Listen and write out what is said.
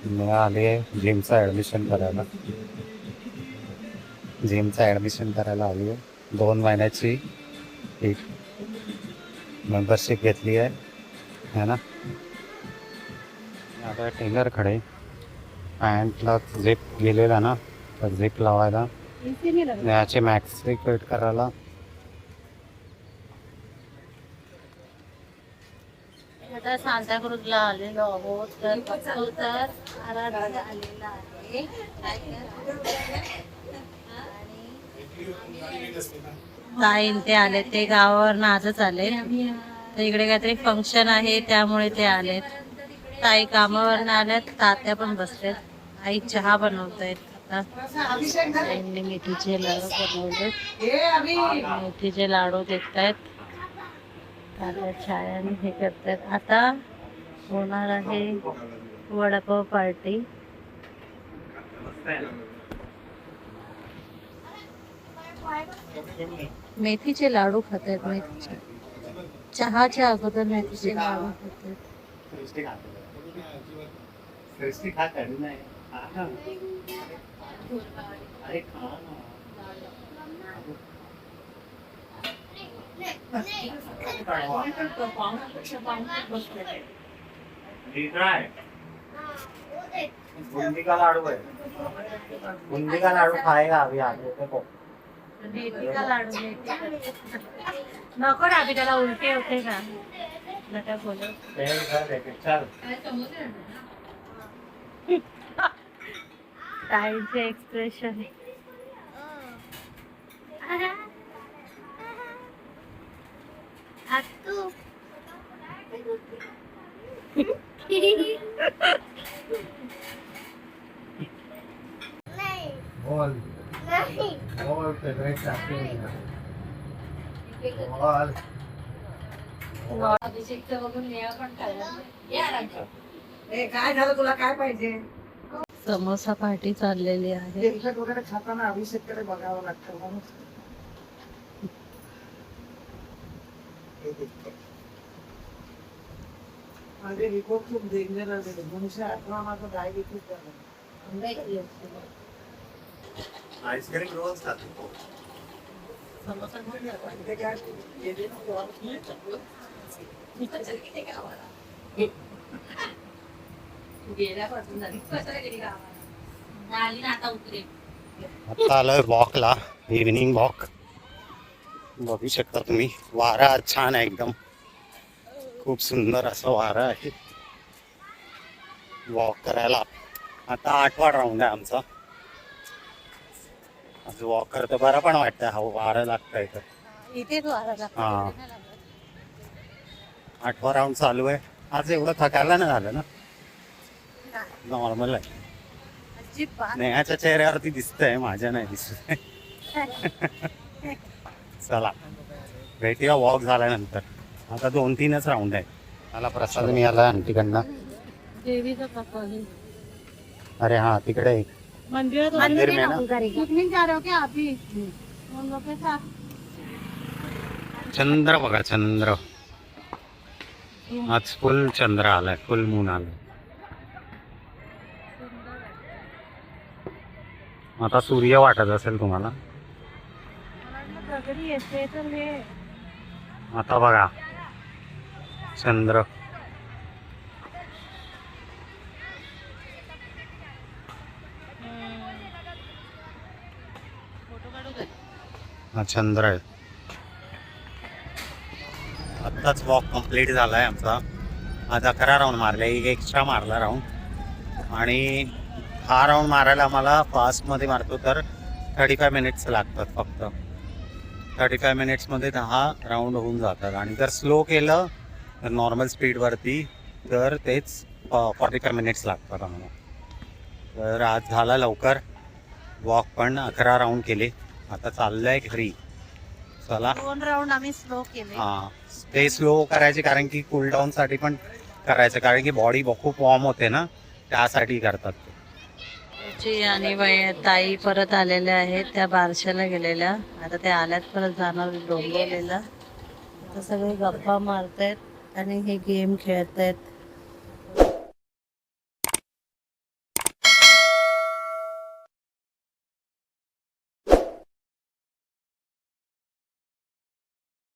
मी आली आहे जिमचं ॲडमिशन करायला. जिमचं ॲडमिशन करायला आली आहे. 2 महिन्याची एक मेंबरशिप घेतली आहे, है ना. आता टेलरकडे पॅन्टला झिप गेलेला ना, तर झिप लावायला याचे मॅक्स फिट करायला. आता सांताक्रूजला आलेलो आहोत, तर बघतो तर आराध्य आलेला आहे. ताई ते आले, ते गावावरनं आजच आले. तर इकडे काहीतरी फंक्शन आहे त्यामुळे ते आलेत. ताई कामावरनं आल्यात, तात्या पण बसलेत. आई चहा बनवतायत. आता ताईंनी मेथीचे लाडू बनवलेत, मेथीचे लाडू देतायत. तात्या छायाने हे करतात. आता होणार आहे वडापाव पार्टी. मेथीचे लाडू खातात. मेथीचे चहाच्या अगोदर मेथीचे लाडू खातात. बुंदी का लाडू है, बुंदी का लाडू खाएगा अभी आगे देखो. मेथी का लाडू, नको ना, अभी त्याला उलटे होते ना. नका बोलू. चल ताईंचे एक्सप्रेशन बोल बोल फेवरेट चाहते हैं बोल. काय झालं तुला, काय पाहिजे? समोसा पार्टी चाललेली आहे. तेलकट वगैरे खाताना अभिषेककडे बघावं लागतं म्हणून. माझे रिपोर्ट खूप डेंजरस आहे. 2018 माझं डायबिटीस झालं. आईस्क्रीम रोज खातो. समोसा घेऊन या. इथे काय गेले ना गावात. आता आलोय वॉकला, इव्हिनिंग वॉक. बघू शकता तुम्ही, वारा आज छान आहे एकदम. खूप सुंदर असं वारा आहे. वॉक करायला आता 8वा राऊंड आहे आमचा. आज वॉक करतो बरं पण वाटतं. हा वारा लागतंय तर. इथे हा 8वा राऊंड चालू आहे. आज एवढं थकायला नाही झालं ना, नॉर्मल आहे. नेहाच्या चेहऱ्यावरती दिसतंय, माझ्या नाही दिसत. चला भेटूया वॉक झाल्यानंतर. आता 2-3च राऊंड आहे. मला प्रसाद मिळाला आंटीकडनं. देवीचा प्रसाद. अरे हा तिकडे मंदिर में ना. पिकनिक जा रहे हो क्या अभी? हम लोग के साथ. चंद्र बघा, चंद्र आज फुल चंद्र आलाय, फुल मून आलाय. आता सूर्य वाटत असेल तुम्हाला. आता बघा चंद्र. हा चंद्र आहे. आत्ताच वॉक कंप्लीट झालाय आमचा. आज 11 राऊंड मारले, एक एक्स्ट्रा मारला राऊंड. आणि हा राऊंड मारायला आम्हाला फास्टमध्ये मारतो तर 35 मिनिट्स लागतात फक्त. 35 मिनिट्समध्ये 10 राऊंड होऊन जातात. आणि जर स्लो केलं तर नॉर्मल स्पीडवरती तर तेच 45 मिनिट्स लागतात आम्हाला. तर आज झाला लवकर वॉक, पण 11 राऊंड केले. आता चाललंय घरी. चला 2 राऊंड आम्ही स्लो केले. हां ते स्लो करायचे, कारण की कूलडाऊनसाठी पण करायचं, कारण की बॉडी खूप वॉर्म होते ना, त्यासाठी करतात ते. आणि ताई परत आलेल्या आहेत, त्या बारशाला गेलेल्या. आता त्या आल्यात, परत जाणार डोंबिवलीला. आता सगळे गप्पा मारतायत आणि हे गेम खेळतायत.